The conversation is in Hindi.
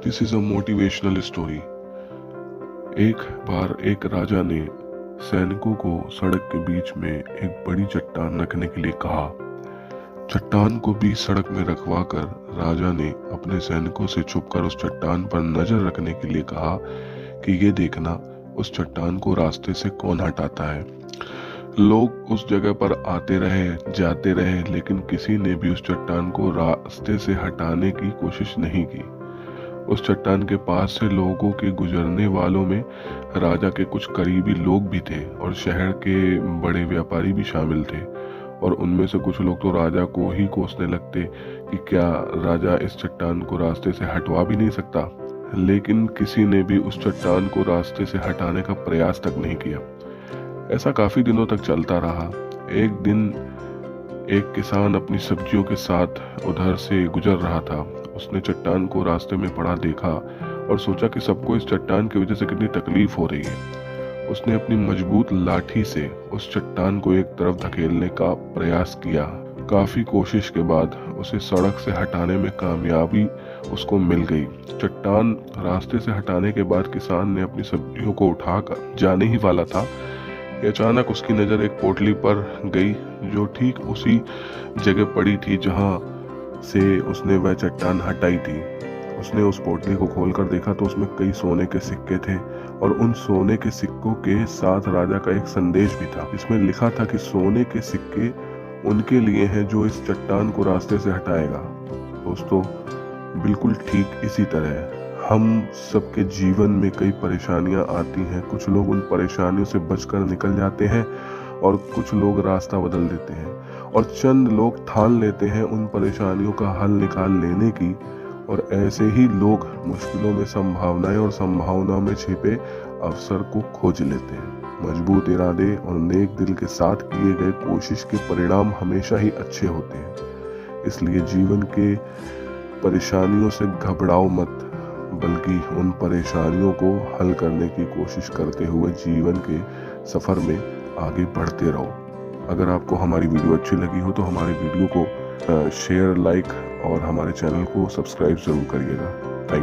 This is a motivational story. एक बार एक राजा ने सैनिकों को सड़क के बीच में एक बड़ी चट्टान रखने के लिए कहा। चट्टान को बीच सड़क में रखवा कर राजा ने अपने सैनिकों से छुपकर उस चट्टान पर नजर रखने के लिए कहा कि ये देखना उस चट्टान को रास्ते से कौन हटाता है। लोग उस जगह पर आते रहे, जाते रहे, लेकिन किसी ने भी उस चट्टान को रास्ते से हटाने की कोशिश नहीं की। उस चट्टान के पास से लोगों के गुजरने वालों में राजा के कुछ करीबी लोग भी थे और शहर के बड़े व्यापारी भी शामिल थे। और उनमें से कुछ लोग तो राजा को ही कोसने लगते कि क्या राजा इस चट्टान को रास्ते से हटवा भी नहीं सकता। लेकिन किसी ने भी उस चट्टान को रास्ते से हटाने का प्रयास तक नहीं किया। ऐसा काफी दिनों तक चलता रहा। एक दिन एक किसान अपनी सब्जियों के साथ उधर से गुजर रहा था। उसने चट्टान को रास्ते में पड़ा देखा और सोचा कि सबको इस चट्टान की वजह से कितनी तकलीफ हो रही है। उसने अपनी मजबूत लाठी से उस चट्टान को एक तरफ धकेलने का प्रयास किया। काफी कोशिश के बाद उसे सड़क से हटाने में कामयाबी उसको मिल गई। चट्टान रास्ते से हटाने के बाद किसान ने अपनी सब्जियों को उठाकर जाने ही वाला था कि अचानक उसकी नजर एक पोटली पर गई जो ठीक उसी जगह पड़ी थी जहां से उसने वह चट्टान हटाई थी। उसने उस पोटली को खोलकर देखा तो उसमें कई सोने के सिक्के थे और उन सोने के सिक्कों के साथ राजा का एक संदेश भी था। इसमें लिखा था कि सोने के सिक्के उनके लिए हैं जो इस चट्टान को रास्ते से हटाएगा। दोस्तों, बिल्कुल ठीक इसी तरह हम सबके जीवन में कई परेशानियां आती हैं। कुछ लोग उन परेशानियों से बचकर निकल जाते हैं और कुछ लोग रास्ता बदल देते हैं और चंद लोग ठान लेते हैं उन परेशानियों का हल निकाल लेने की। और ऐसे ही लोग मुश्किलों में संभावनाएं और संभावनाओं में छिपे अवसर को खोज लेते हैं। मजबूत इरादे और नेक दिल के साथ किए गए कोशिश के परिणाम हमेशा ही अच्छे होते हैं। इसलिए जीवन के परेशानियों से घबराओ मत, बल्कि उन परेशानियों को हल करने की कोशिश करते हुए जीवन के सफर में आगे बढ़ते रहो। अगर आपको हमारी वीडियो अच्छी लगी हो तो हमारे वीडियो को शेयर, लाइक और हमारे चैनल को सब्सक्राइब जरूर करिएगा।